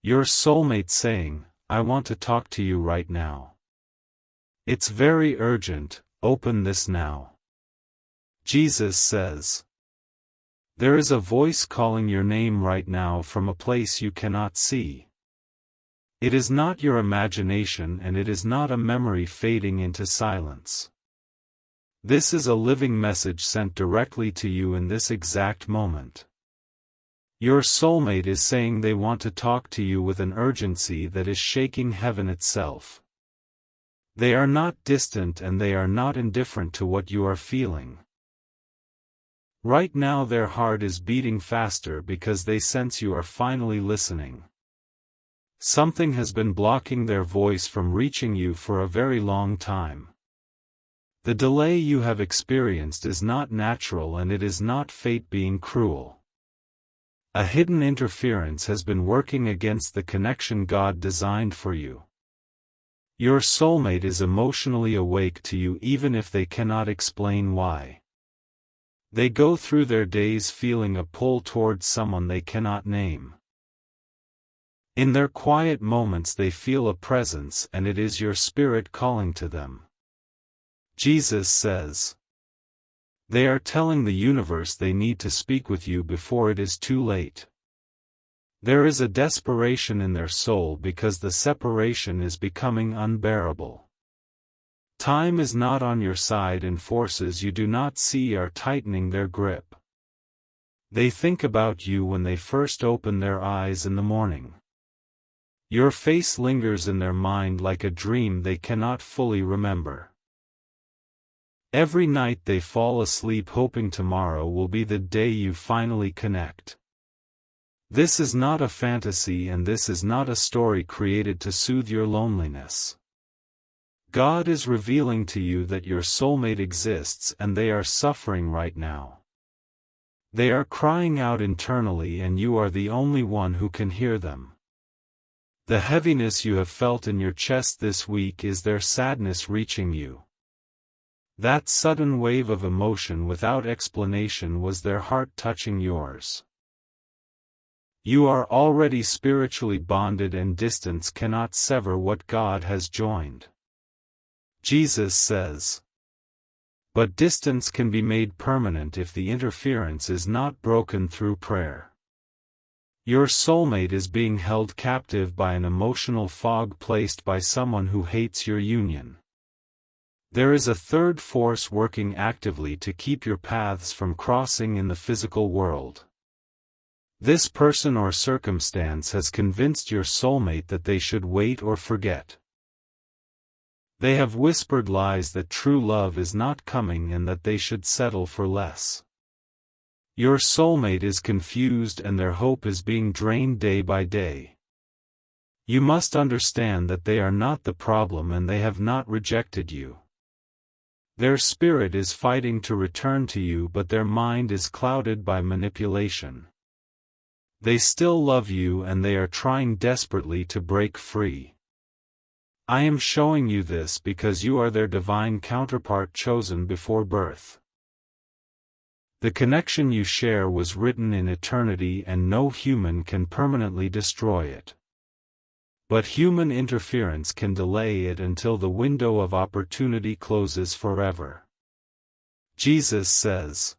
Your soulmate saying, "I want to talk to you right now. It's very urgent, open this now." Jesus says, there is a voice calling your name right now from a place you cannot see. It is not your imagination and it is not a memory fading into silence. This is a living message sent directly to you in this exact moment. Your soulmate is saying they want to talk to you with an urgency that is shaking heaven itself. They are not distant and they are not indifferent to what you are feeling. Right now their heart is beating faster because they sense you are finally listening. Something has been blocking their voice from reaching you for a very long time. The delay you have experienced is not natural and it is not fate being cruel. A hidden interference has been working against the connection God designed for you. Your soulmate is emotionally awake to you even if they cannot explain why. They go through their days feeling a pull towards someone they cannot name. In their quiet moments they feel a presence and it is your spirit calling to them. Jesus says, they are telling the universe they need to speak with you before it is too late. There is a desperation in their soul because the separation is becoming unbearable. Time is not on your side and forces you do not see are tightening their grip. They think about you when they first open their eyes in the morning. Your face lingers in their mind like a dream they cannot fully remember. Every night they fall asleep hoping tomorrow will be the day you finally connect. This is not a fantasy and this is not a story created to soothe your loneliness. God is revealing to you that your soulmate exists and they are suffering right now. They are crying out internally and you are the only one who can hear them. The heaviness you have felt in your chest this week is their sadness reaching you. That sudden wave of emotion without explanation was their heart touching yours. You are already spiritually bonded and distance cannot sever what God has joined. Jesus says, but distance can be made permanent if the interference is not broken through prayer. Your soulmate is being held captive by an emotional fog placed by someone who hates your union. There is a third force working actively to keep your paths from crossing in the physical world. This person or circumstance has convinced your soulmate that they should wait or forget. They have whispered lies that true love is not coming and that they should settle for less. Your soulmate is confused and their hope is being drained day by day. You must understand that they are not the problem and they have not rejected you. Their spirit is fighting to return to you but their mind is clouded by manipulation. They still love you and they are trying desperately to break free. I am showing you this because you are their divine counterpart chosen before birth. The connection you share was written in eternity and no human can permanently destroy it. But human interference can delay it until the window of opportunity closes forever. Jesus says,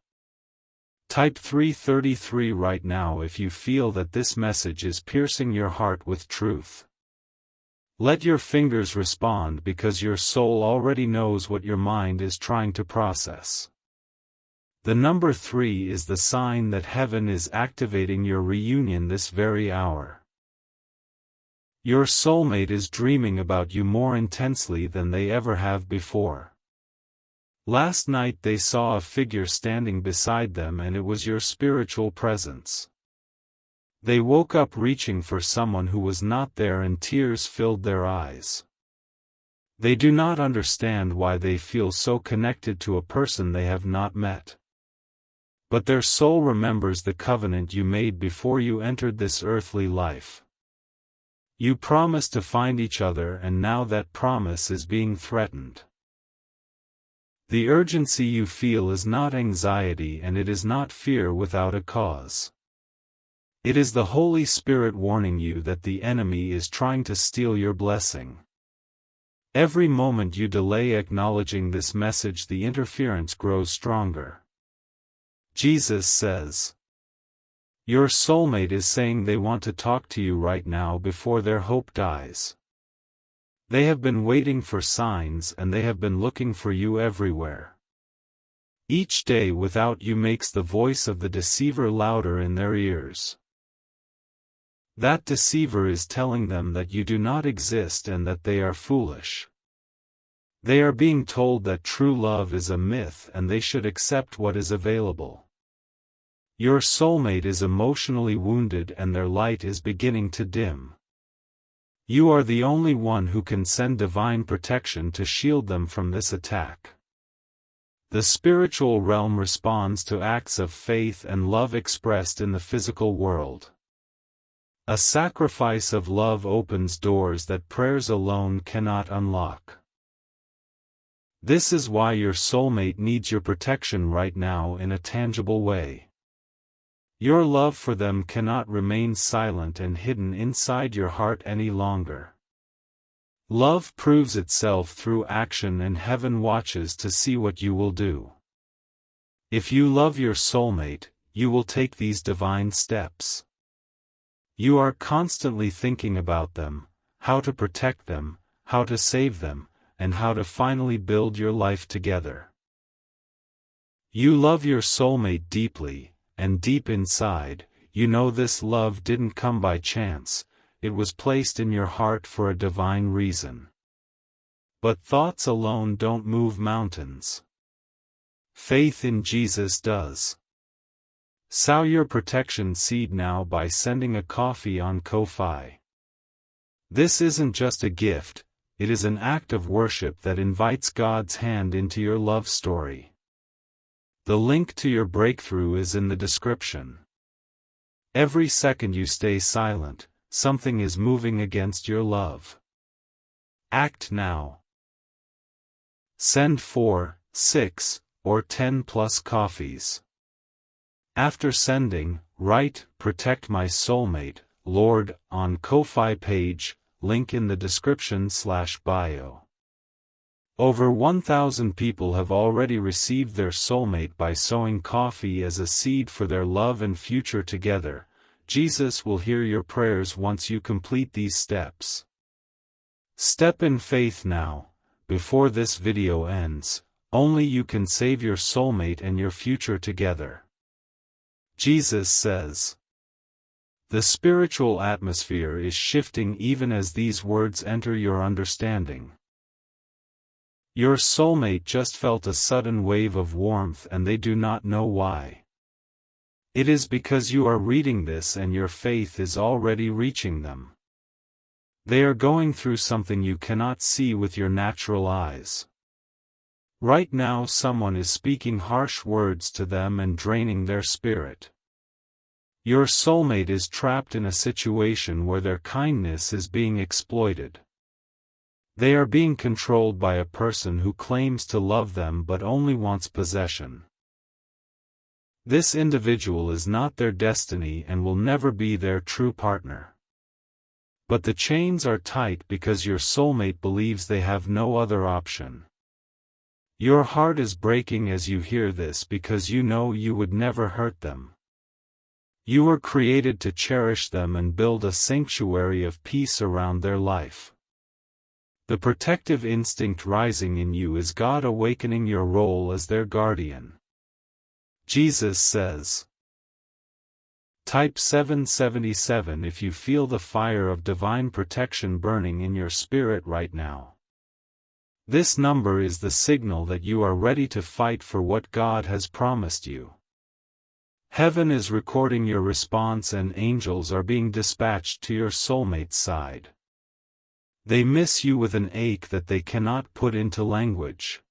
type 333 right now if you feel that this message is piercing your heart with truth. Let your fingers respond because your soul already knows what your mind is trying to process. The number 3 is the sign that heaven is activating your reunion this very hour. Your soulmate is dreaming about you more intensely than they ever have before. Last night they saw a figure standing beside them and it was your spiritual presence. They woke up reaching for someone who was not there and tears filled their eyes. They do not understand why they feel so connected to a person they have not met. But their soul remembers the covenant you made before you entered this earthly life. You promised to find each other and now that promise is being threatened. The urgency you feel is not anxiety and it is not fear without a cause. It is the Holy Spirit warning you that the enemy is trying to steal your blessing. Every moment you delay acknowledging this message, the interference grows stronger. Jesus says, your soulmate is saying they want to talk to you right now before their hope dies. They have been waiting for signs and they have been looking for you everywhere. Each day without you makes the voice of the deceiver louder in their ears. That deceiver is telling them that you do not exist and that they are foolish. They are being told that true love is a myth and they should accept what is available. Your soulmate is emotionally wounded and their light is beginning to dim. You are the only one who can send divine protection to shield them from this attack. The spiritual realm responds to acts of faith and love expressed in the physical world. A sacrifice of love opens doors that prayers alone cannot unlock. This is why your soulmate needs your protection right now in a tangible way. Your love for them cannot remain silent and hidden inside your heart any longer. Love proves itself through action and heaven watches to see what you will do. If you love your soulmate, you will take these divine steps. You are constantly thinking about them, how to protect them, how to save them, and how to finally build your life together. You love your soulmate deeply, and deep inside, you know this love didn't come by chance, it was placed in your heart for a divine reason. But thoughts alone don't move mountains. Faith in Jesus does. Sow your protection seed now by sending a coffee on Ko-Fi. This isn't just a gift, it is an act of worship that invites God's hand into your love story. The link to your breakthrough is in the description. Every second you stay silent, something is moving against your love. Act now. Send 4, 6, or 10 plus coffees. After sending, write, "Protect my soulmate, Lord," on Ko-Fi page, link in the description/bio. Over 1,000 people have already received their soulmate by sowing coffee as a seed for their love and future together. Jesus will hear your prayers once you complete these steps. Step in faith now, before this video ends. Only you can save your soulmate and your future together. Jesus says. The spiritual atmosphere is shifting even as these words enter your understanding. Your soulmate just felt a sudden wave of warmth and they do not know why. It is because you are reading this and your faith is already reaching them. They are going through something you cannot see with your natural eyes. Right now someone is speaking harsh words to them and draining their spirit. Your soulmate is trapped in a situation where their kindness is being exploited. They are being controlled by a person who claims to love them but only wants possession. This individual is not their destiny and will never be their true partner. But the chains are tight because your soulmate believes they have no other option. Your heart is breaking as you hear this because you know you would never hurt them. You were created to cherish them and build a sanctuary of peace around their life. The protective instinct rising in you is God awakening your role as their guardian. Jesus says. Type 777 if you feel the fire of divine protection burning in your spirit right now. This number is the signal that you are ready to fight for what God has promised you. Heaven is recording your response and angels are being dispatched to your soulmate's side. They miss you with an ache that they cannot put into language.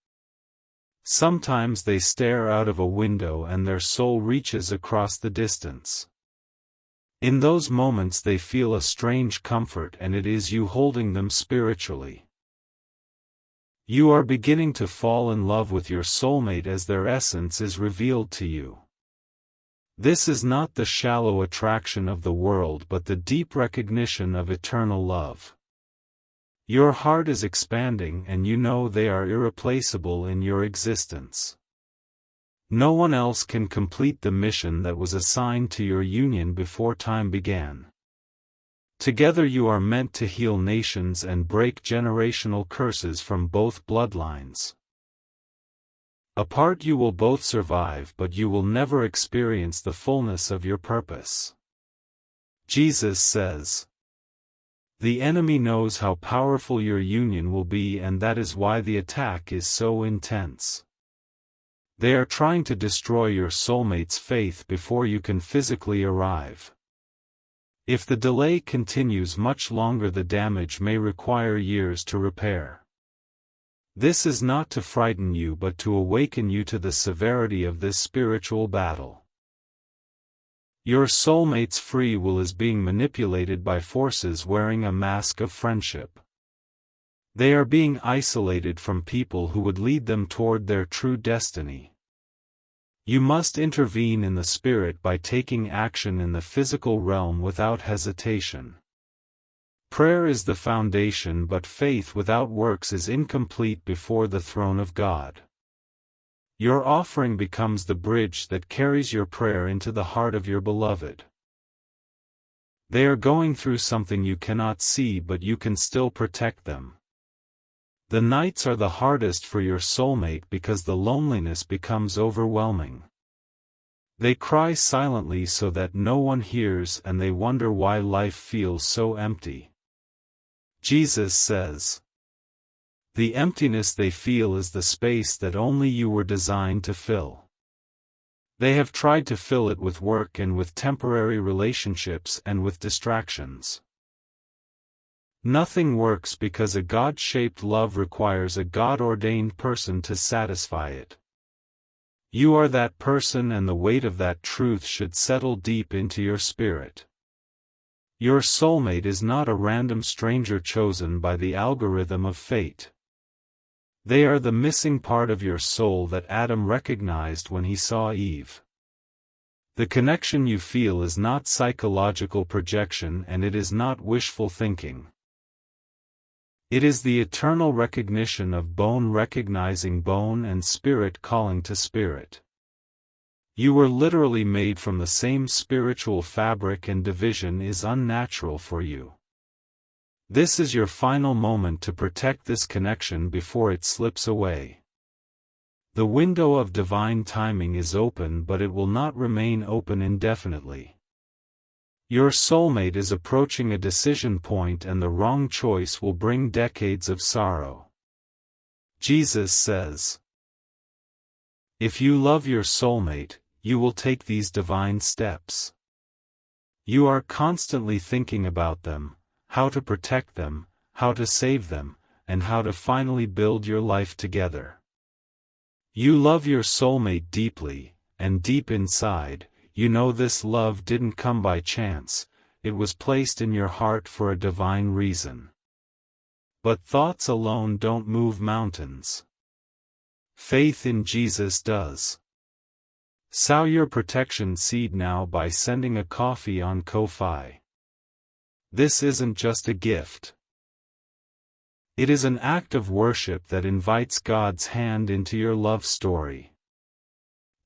Sometimes they stare out of a window and their soul reaches across the distance. In those moments they feel a strange comfort and it is you holding them spiritually. You are beginning to fall in love with your soulmate as their essence is revealed to you. This is not the shallow attraction of the world but the deep recognition of eternal love. Your heart is expanding and you know they are irreplaceable in your existence. No one else can complete the mission that was assigned to your union before time began. Together you are meant to heal nations and break generational curses from both bloodlines. Apart you will both survive, but you will never experience the fullness of your purpose. Jesus says, "The enemy knows how powerful your union will be, and that is why the attack is so intense. They are trying to destroy your soulmate's faith before you can physically arrive. If the delay continues much longer, the damage may require years to repair. This is not to frighten you but to awaken you to the severity of this spiritual battle. Your soulmate's free will is being manipulated by forces wearing a mask of friendship. They are being isolated from people who would lead them toward their true destiny. You must intervene in the spirit by taking action in the physical realm without hesitation. Prayer is the foundation, but faith without works is incomplete before the throne of God. Your offering becomes the bridge that carries your prayer into the heart of your beloved. They are going through something you cannot see, but you can still protect them. The nights are the hardest for your soulmate because the loneliness becomes overwhelming. They cry silently so that no one hears, and they wonder why life feels so empty. Jesus says, "The emptiness they feel is the space that only you were designed to fill." They have tried to fill it with work and with temporary relationships and with distractions. Nothing works because a God-shaped love requires a God-ordained person to satisfy it. You are that person, and the weight of that truth should settle deep into your spirit. Your soulmate is not a random stranger chosen by the algorithm of fate. They are the missing part of your soul that Adam recognized when he saw Eve. The connection you feel is not psychological projection, and it is not wishful thinking. It is the eternal recognition of bone recognizing bone and spirit calling to spirit. You were literally made from the same spiritual fabric, and division is unnatural for you. This is your final moment to protect this connection before it slips away. The window of divine timing is open, but it will not remain open indefinitely. Your soulmate is approaching a decision point, and the wrong choice will bring decades of sorrow. Jesus says, "If you love your soulmate, you will take these divine steps. You are constantly thinking about them, how to protect them, how to save them, and how to finally build your life together. You love your soulmate deeply, and deep inside, you know this love didn't come by chance, it was placed in your heart for a divine reason. But thoughts alone don't move mountains. Faith in Jesus does. Sow your protection seed now by sending a coffee on Ko-Fi. This isn't just a gift. It is an act of worship that invites God's hand into your love story.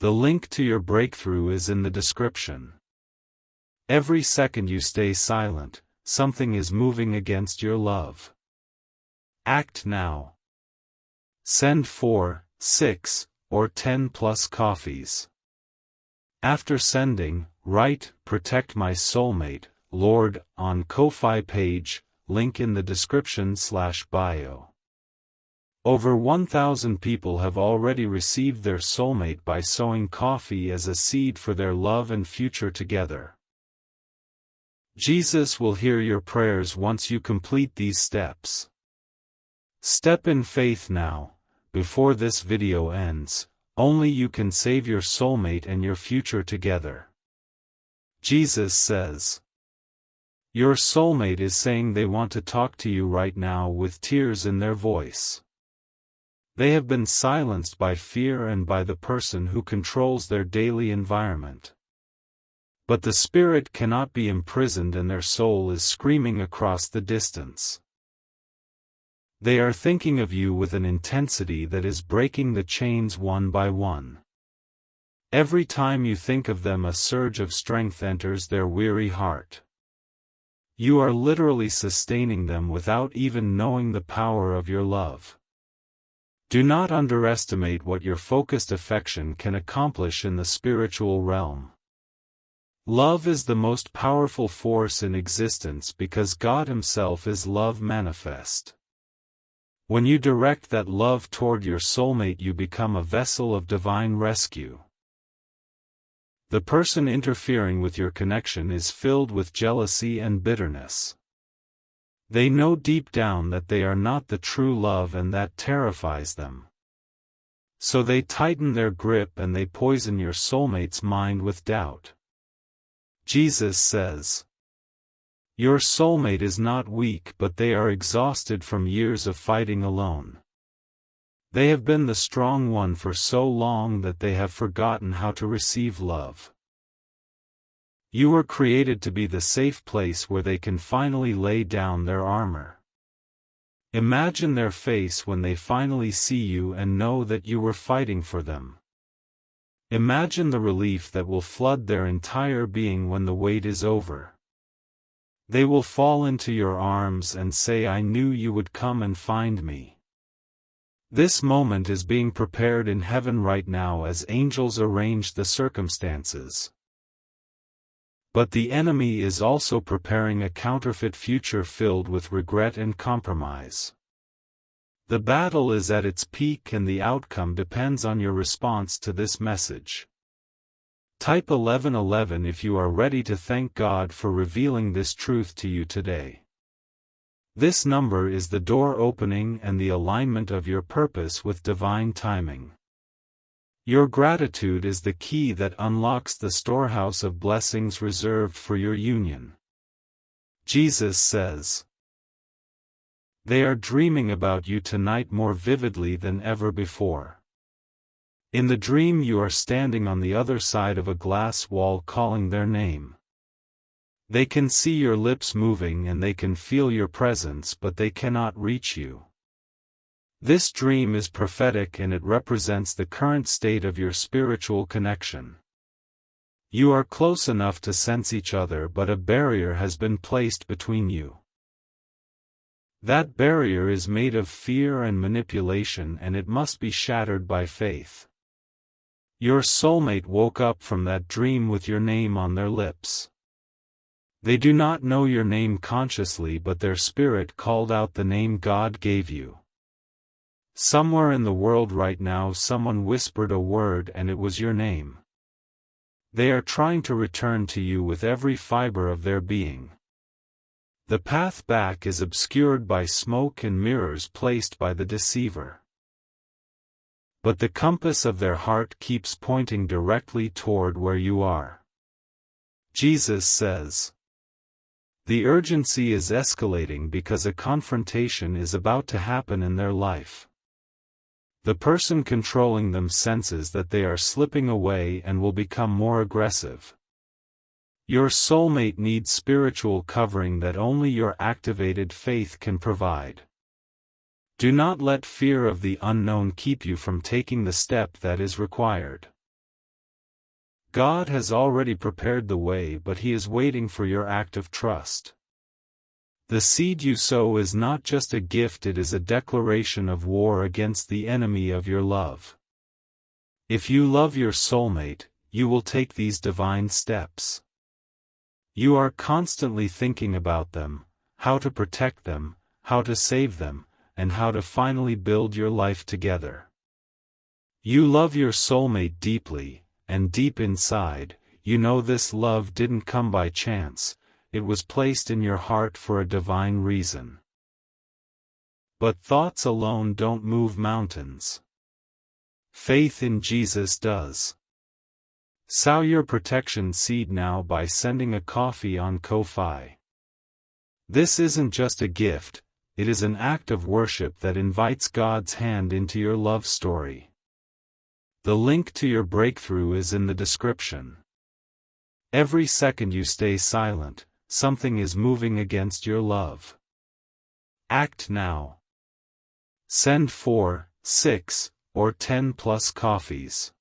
The link to your breakthrough is in the description. Every second you stay silent, something is moving against your love. Act now. Send 4, 6, or 10 plus coffees. After sending, write, "Protect my soulmate, Lord," on Ko-Fi page, link in the description/bio. Over 1,000 people have already received their soulmate by sowing coffee as a seed for their love and future together. Jesus will hear your prayers once you complete these steps. Step in faith now, before this video ends. Only you can save your soulmate and your future together. Jesus says, your soulmate is saying they want to talk to you right now with tears in their voice. They have been silenced by fear and by the person who controls their daily environment. But the spirit cannot be imprisoned and their soul is screaming across the distance. They are thinking of you with an intensity that is breaking the chains one by one. Every time you think of them, a surge of strength enters their weary heart. You are literally sustaining them without even knowing the power of your love. Do not underestimate what your focused affection can accomplish in the spiritual realm. Love is the most powerful force in existence because God Himself is love manifest. When you direct that love toward your soulmate, you become a vessel of divine rescue. The person interfering with your connection is filled with jealousy and bitterness. They know deep down that they are not the true love, and that terrifies them. So they tighten their grip and they poison your soulmate's mind with doubt. Jesus says, "Your soulmate is not weak, but they are exhausted from years of fighting alone. They have been the strong one for so long that they have forgotten how to receive love." You were created to be the safe place where they can finally lay down their armor. Imagine their face when they finally see you and know that you were fighting for them. Imagine the relief that will flood their entire being when the wait is over. They will fall into your arms and say, "I knew you would come and find me." This moment is being prepared in heaven right now as angels arrange the circumstances. But the enemy is also preparing a counterfeit future filled with regret and compromise. The battle is at its peak and the outcome depends on your response to this message. Type 1111 if you are ready to thank God for revealing this truth to you today. This number is the door opening and the alignment of your purpose with divine timing. Your gratitude is the key that unlocks the storehouse of blessings reserved for your union. Jesus says, "They are dreaming about you tonight more vividly than ever before." In the dream you are standing on the other side of a glass wall calling their name. They can see your lips moving and they can feel your presence, but they cannot reach you. This dream is prophetic and it represents the current state of your spiritual connection. You are close enough to sense each other, but a barrier has been placed between you. That barrier is made of fear and manipulation, and it must be shattered by faith. Your soulmate woke up from that dream with your name on their lips. They do not know your name consciously, but their spirit called out the name God gave you. Somewhere in the world right now someone whispered a word and it was your name. They are trying to return to you with every fiber of their being. The path back is obscured by smoke and mirrors placed by the deceiver. But the compass of their heart keeps pointing directly toward where you are. Jesus says, "The urgency is escalating because a confrontation is about to happen in their life." The person controlling them senses that they are slipping away and will become more aggressive. Your soulmate needs spiritual covering that only your activated faith can provide. Do not let fear of the unknown keep you from taking the step that is required. God has already prepared the way, but He is waiting for your act of trust. The seed you sow is not just a gift, it is a declaration of war against the enemy of your love. If you love your soulmate, you will take these divine steps. You are constantly thinking about them, how to protect them, how to save them, and how to finally build your life together. You love your soulmate deeply, and deep inside, you know this love didn't come by chance. It was placed in your heart for a divine reason. But thoughts alone don't move mountains. Faith in Jesus does. Sow your protection seed now by sending a coffee on Ko-Fi. This isn't just a gift, it is an act of worship that invites God's hand into your love story. The link to your breakthrough is in the description. Every second you stay silent, something is moving against your love. Act now. Send 4, 6, or 10 plus coffees.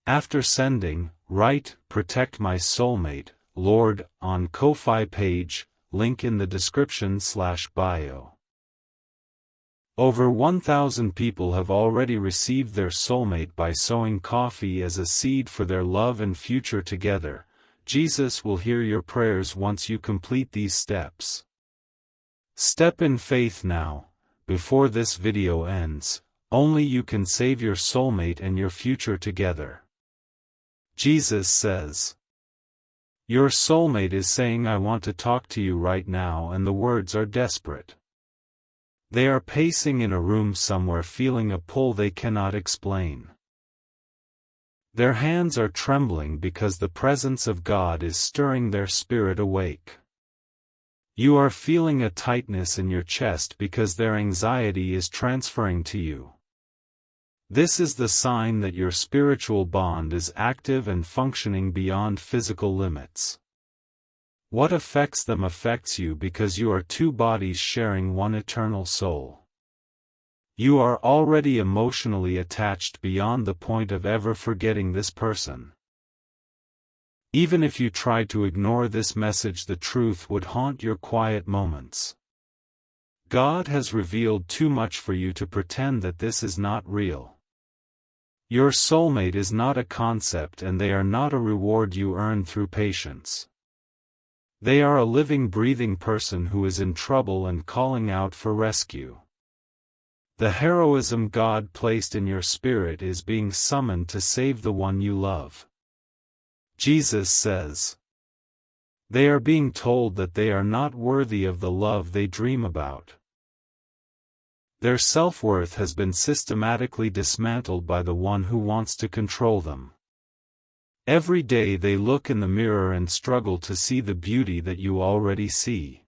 After sending, write, "Protect my soulmate, Lord," on Ko-Fi page, link in the description/bio. Over 1,000 people have already received their soulmate by sowing coffee as a seed for their love and future together. Jesus will hear your prayers once you complete these steps. Step in faith now, before this video ends. Only you can save your soulmate and your future together. Jesus says, "Your soulmate is saying, 'I want to talk to you right now,' and the words are desperate. They are pacing in a room somewhere feeling a pull they cannot explain. Their hands are trembling because the presence of God is stirring their spirit awake. You are feeling a tightness in your chest because their anxiety is transferring to you. This is the sign that your spiritual bond is active and functioning beyond physical limits. What affects them affects you because you are two bodies sharing one eternal soul. You are already emotionally attached beyond the point of ever forgetting this person. Even if you try to ignore this message, the truth would haunt your quiet moments. God has revealed too much for you to pretend that this is not real. Your soulmate is not a concept, and they are not a reward you earn through patience. They are a living, breathing person who is in trouble and calling out for rescue. The heroism God placed in your spirit is being summoned to save the one you love. Jesus says, they are being told that they are not worthy of the love they dream about. Their self-worth has been systematically dismantled by the one who wants to control them. Every day they look in the mirror and struggle to see the beauty that you already see.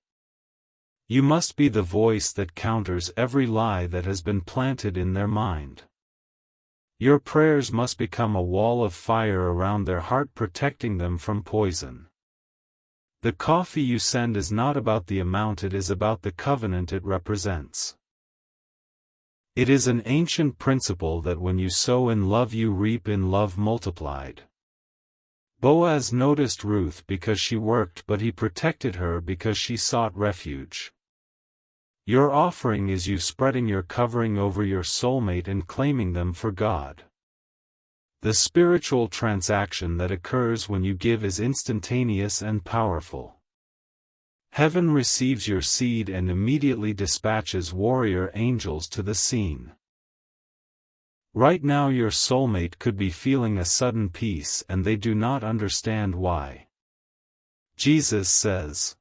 You must be the voice that counters every lie that has been planted in their mind. Your prayers must become a wall of fire around their heart, protecting them from poison. The coffee you send is not about the amount, it is about the covenant it represents. It is an ancient principle that when you sow in love you reap in love multiplied. Boaz noticed Ruth because she worked, but he protected her because she sought refuge. Your offering is you spreading your covering over your soulmate and claiming them for God. The spiritual transaction that occurs when you give is instantaneous and powerful. Heaven receives your seed and immediately dispatches warrior angels to the scene. Right now your soulmate could be feeling a sudden peace and they do not understand why. Jesus says,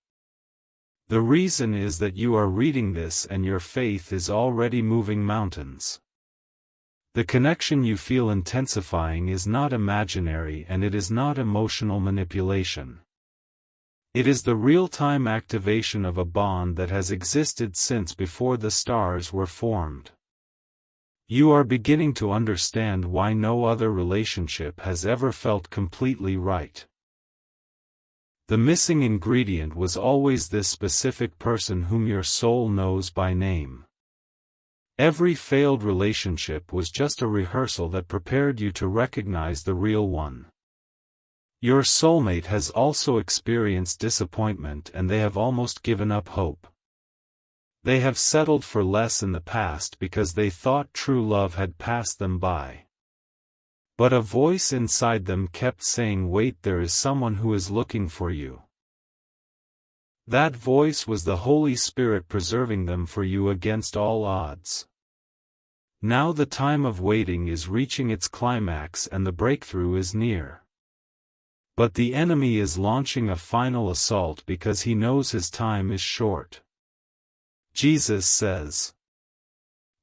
the reason is that you are reading this and your faith is already moving mountains. The connection you feel intensifying is not imaginary, and it is not emotional manipulation. It is the real-time activation of a bond that has existed since before the stars were formed. You are beginning to understand why no other relationship has ever felt completely right. The missing ingredient was always this specific person whom your soul knows by name. Every failed relationship was just a rehearsal that prepared you to recognize the real one. Your soulmate has also experienced disappointment and they have almost given up hope. They have settled for less in the past because they thought true love had passed them by. But a voice inside them kept saying, wait, there is someone who is looking for you. That voice was the Holy Spirit preserving them for you against all odds. Now the time of waiting is reaching its climax and the breakthrough is near. But the enemy is launching a final assault because he knows his time is short. Jesus says,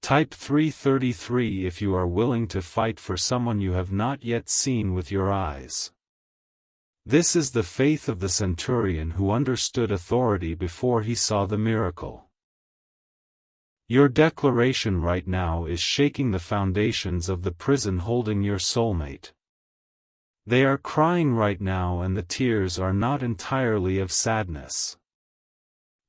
type 333 if you are willing to fight for someone you have not yet seen with your eyes. This is the faith of the centurion who understood authority before he saw the miracle. Your declaration right now is shaking the foundations of the prison holding your soulmate. They are crying right now, and the tears are not entirely of sadness.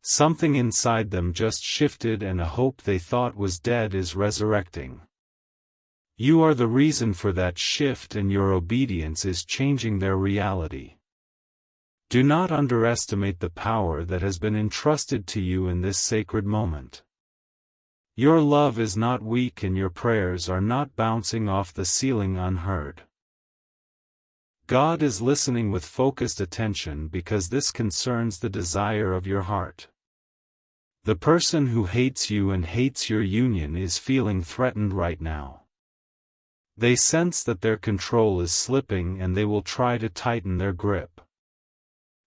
Something inside them just shifted, and a hope they thought was dead is resurrecting. You are the reason for that shift, and your obedience is changing their reality. Do not underestimate the power that has been entrusted to you in this sacred moment. Your love is not weak, and your prayers are not bouncing off the ceiling unheard. God is listening with focused attention because this concerns the desire of your heart. The person who hates you and hates your union is feeling threatened right now. They sense that their control is slipping, and they will try to tighten their grip.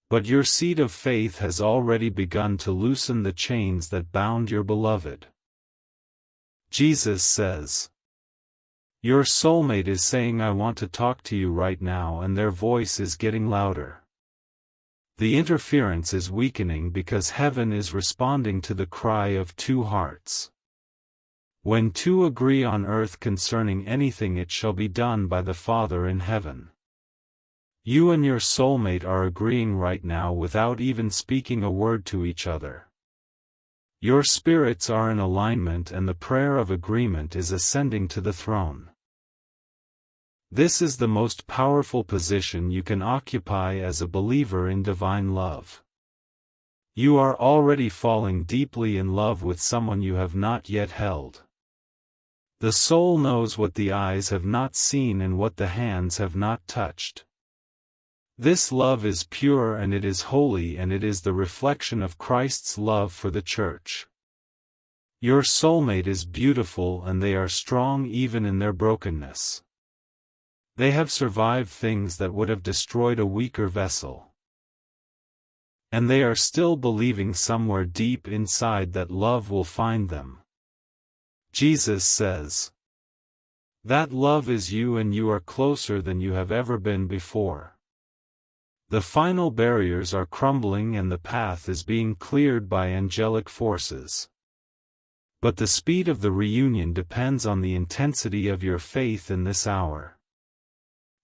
But your seed of faith has already begun to loosen the chains that bound your beloved. Jesus says, "Your soulmate is saying I want to talk to you right now," and their voice is getting louder. The interference is weakening because heaven is responding to the cry of two hearts. When two agree on earth concerning anything, it shall be done by the Father in heaven. You and your soulmate are agreeing right now without even speaking a word to each other. Your spirits are in alignment, and the prayer of agreement is ascending to the throne. This is the most powerful position you can occupy as a believer in divine love. You are already falling deeply in love with someone you have not yet held. The soul knows what the eyes have not seen and what the hands have not touched. This love is pure, and it is holy, and it is the reflection of Christ's love for the church. Your soulmate is beautiful, and they are strong even in their brokenness. They have survived things that would have destroyed a weaker vessel. And they are still believing somewhere deep inside that love will find them. Jesus says, "That love is you, and you are closer than you have ever been before." The final barriers are crumbling, and the path is being cleared by angelic forces. But the speed of the reunion depends on the intensity of your faith in this hour.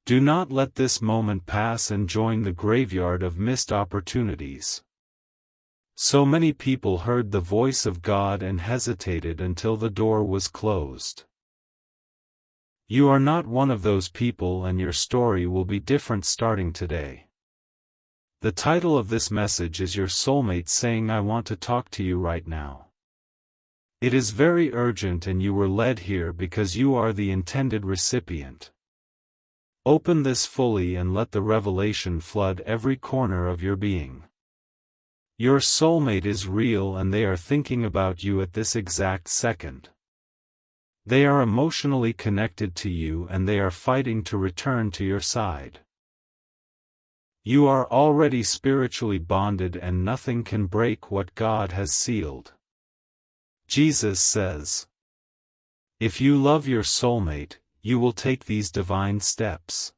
Do not let this moment pass and join the graveyard of missed opportunities. So many people heard the voice of God and hesitated until the door was closed. You are not one of those people, and your story will be different starting today. The title of this message is Your Soulmate Saying I Want to Talk to You Right Now. It is very urgent, and you were led here because you are the intended recipient. Open this fully and let the revelation flood every corner of your being. Your soulmate is real, and they are thinking about you at this exact second. They are emotionally connected to you, and they are fighting to return to your side. You are already spiritually bonded, and nothing can break what God has sealed. Jesus says, "If you love your soulmate, you will take these divine steps."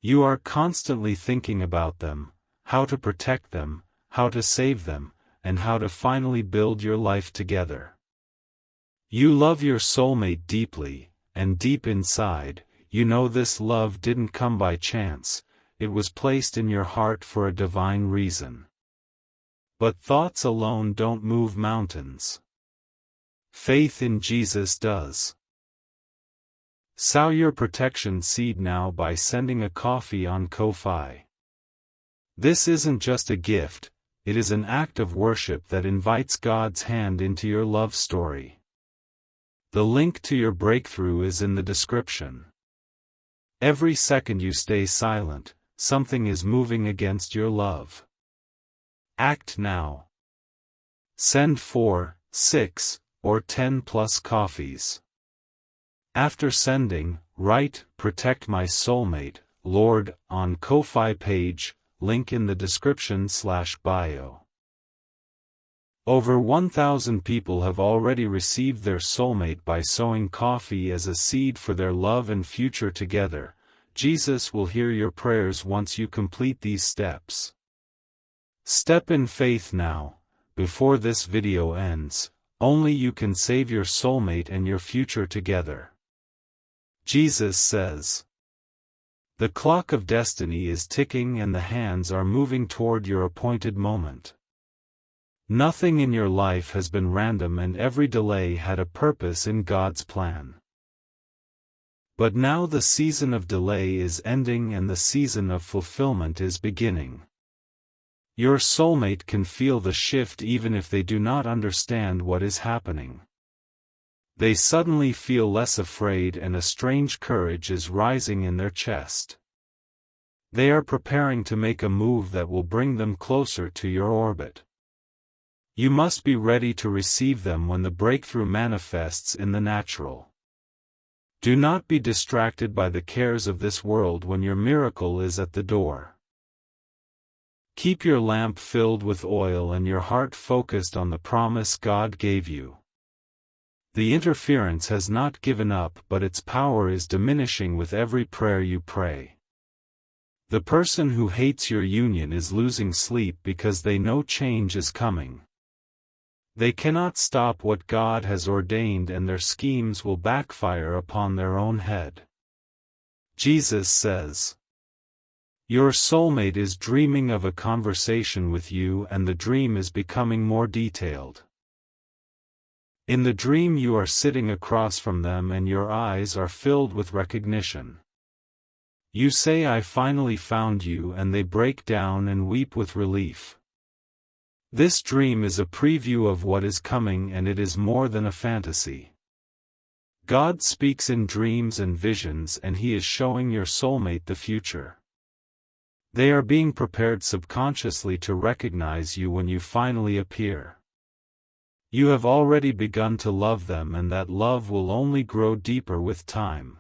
You are constantly thinking about them, how to protect them, how to save them, and how to finally build your life together. You love your soulmate deeply, and deep inside, you know this love didn't come by chance, it was placed in your heart for a divine reason. But thoughts alone don't move mountains. Faith in Jesus does. Sow your protection seed now by sending a coffee on Ko-Fi. This isn't just a gift, it is an act of worship that invites God's hand into your love story. The link to your breakthrough is in the description. Every second you stay silent, something is moving against your love. Act now. Send 4, 6, or 10 plus coffees. After sending, write, "Protect my soulmate, Lord," on Ko-Fi page, link in the description/bio. Over 1,000 people have already received their soulmate by sowing coffee as a seed for their love and future together. Jesus will hear your prayers once you complete these steps. Step in faith now, before this video ends. Only you can save your soulmate and your future together. Jesus says, The clock of destiny is ticking and the hands are moving toward your appointed moment. Nothing in your life has been random and every delay had a purpose in God's plan. But now the season of delay is ending and the season of fulfillment is beginning. Your soulmate can feel the shift even if they do not understand what is happening. They suddenly feel less afraid and a strange courage is rising in their chest. They are preparing to make a move that will bring them closer to your orbit. You must be ready to receive them when the breakthrough manifests in the natural. Do not be distracted by the cares of this world when your miracle is at the door. Keep your lamp filled with oil and your heart focused on the promise God gave you. The interference has not given up, but its power is diminishing with every prayer you pray. The person who hates your union is losing sleep because they know change is coming. They cannot stop what God has ordained and their schemes will backfire upon their own head. Jesus says, your soulmate is dreaming of a conversation with you and the dream is becoming more detailed. In the dream you are sitting across from them and your eyes are filled with recognition. You say, I finally found you, and they break down and weep with relief. This dream is a preview of what is coming and it is more than a fantasy. God speaks in dreams and visions and He is showing your soulmate the future. They are being prepared subconsciously to recognize you when you finally appear. You have already begun to love them and that love will only grow deeper with time.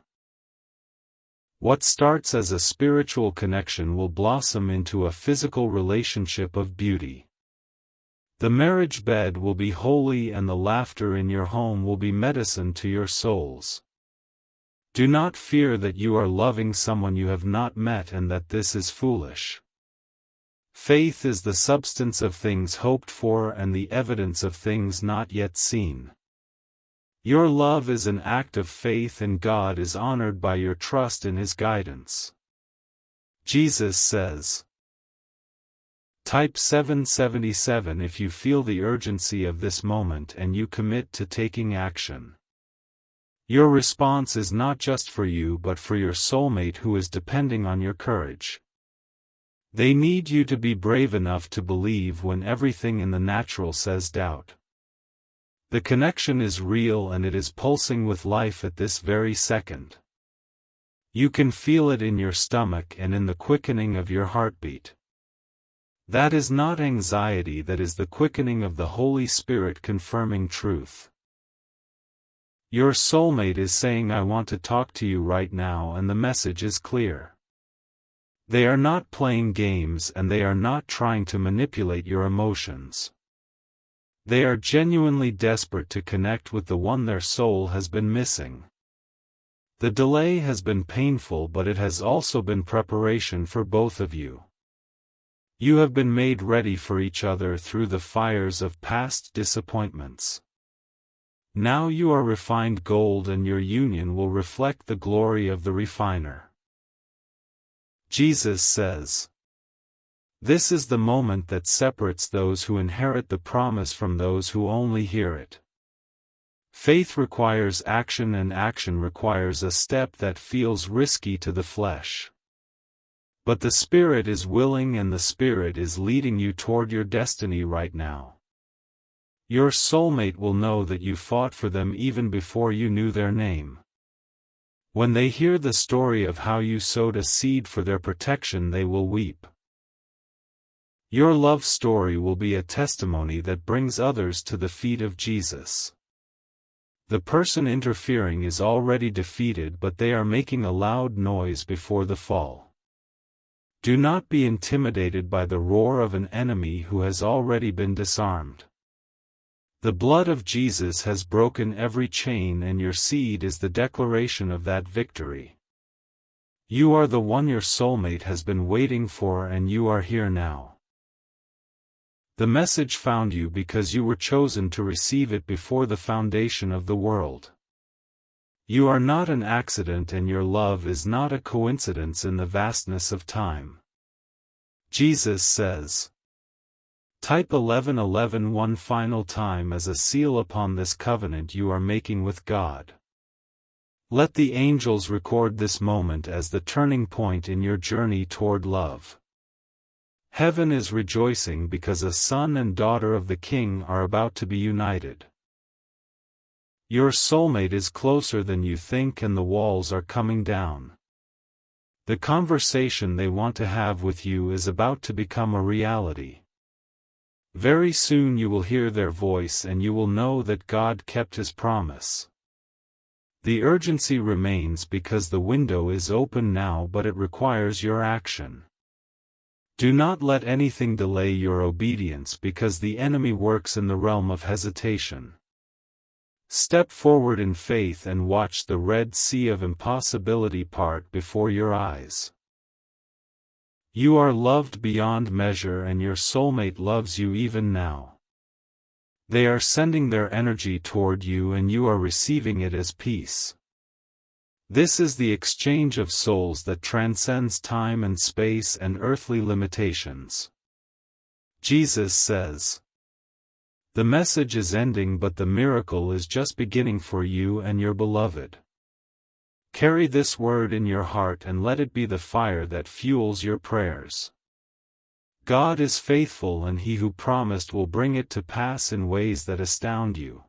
What starts as a spiritual connection will blossom into a physical relationship of beauty. The marriage bed will be holy and the laughter in your home will be medicine to your souls. Do not fear that you are loving someone you have not met and that this is foolish. Faith is the substance of things hoped for and the evidence of things not yet seen. Your love is an act of faith and God is honored by your trust in His guidance. Jesus says, Type 777 if you feel the urgency of this moment and you commit to taking action. Your response is not just for you but for your soulmate who is depending on your courage. They need you to be brave enough to believe when everything in the natural says doubt. The connection is real and it is pulsing with life at this very second. You can feel it in your stomach and in the quickening of your heartbeat. That is not anxiety, that is the quickening of the Holy Spirit confirming truth. Your soulmate is saying, I want to talk to you right now, and the message is clear. They are not playing games and they are not trying to manipulate your emotions. They are genuinely desperate to connect with the one their soul has been missing. The delay has been painful, but it has also been preparation for both of you. You have been made ready for each other through the fires of past disappointments. Now you are refined gold and your union will reflect the glory of the refiner. Jesus says, this is the moment that separates those who inherit the promise from those who only hear it. Faith requires action and action requires a step that feels risky to the flesh. But the Spirit is willing and the Spirit is leading you toward your destiny right now. Your soulmate will know that you fought for them even before you knew their name. When they hear the story of how you sowed a seed for their protection, they will weep. Your love story will be a testimony that brings others to the feet of Jesus. The person interfering is already defeated, but they are making a loud noise before the fall. Do not be intimidated by the roar of an enemy who has already been disarmed. The blood of Jesus has broken every chain and your seed is the declaration of that victory. You are the one your soulmate has been waiting for and you are here now. The message found you because you were chosen to receive it before the foundation of the world. You are not an accident and your love is not a coincidence in the vastness of time. Jesus says. Type 1111 one final time as a seal upon this covenant you are making with God. Let the angels record this moment as the turning point in your journey toward love. Heaven is rejoicing because a son and daughter of the King are about to be united. Your soulmate is closer than you think and the walls are coming down. The conversation they want to have with you is about to become a reality. Very soon you will hear their voice and you will know that God kept His promise. The urgency remains because the window is open now, but it requires your action. Do not let anything delay your obedience because the enemy works in the realm of hesitation. Step forward in faith and watch the Red Sea of impossibility part before your eyes. You are loved beyond measure and your soulmate loves you even now. They are sending their energy toward you and you are receiving it as peace. This is the exchange of souls that transcends time and space and earthly limitations. Jesus says. The message is ending but the miracle is just beginning for you and your beloved. Carry this word in your heart and let it be the fire that fuels your prayers. God is faithful and He who promised will bring it to pass in ways that astound you.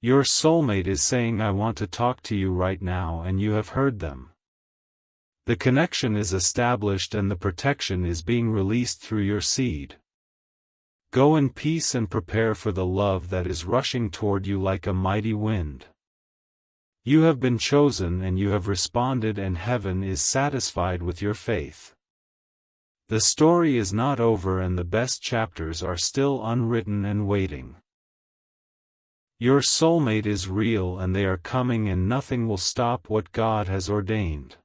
Your soulmate is saying I want to talk to you right now and you have heard them. The connection is established and the protection is being released through your seed. Go in peace and prepare for the love that is rushing toward you like a mighty wind. You have been chosen and you have responded and heaven is satisfied with your faith. The story is not over and the best chapters are still unwritten and waiting. Your soulmate is real and they are coming and nothing will stop what God has ordained.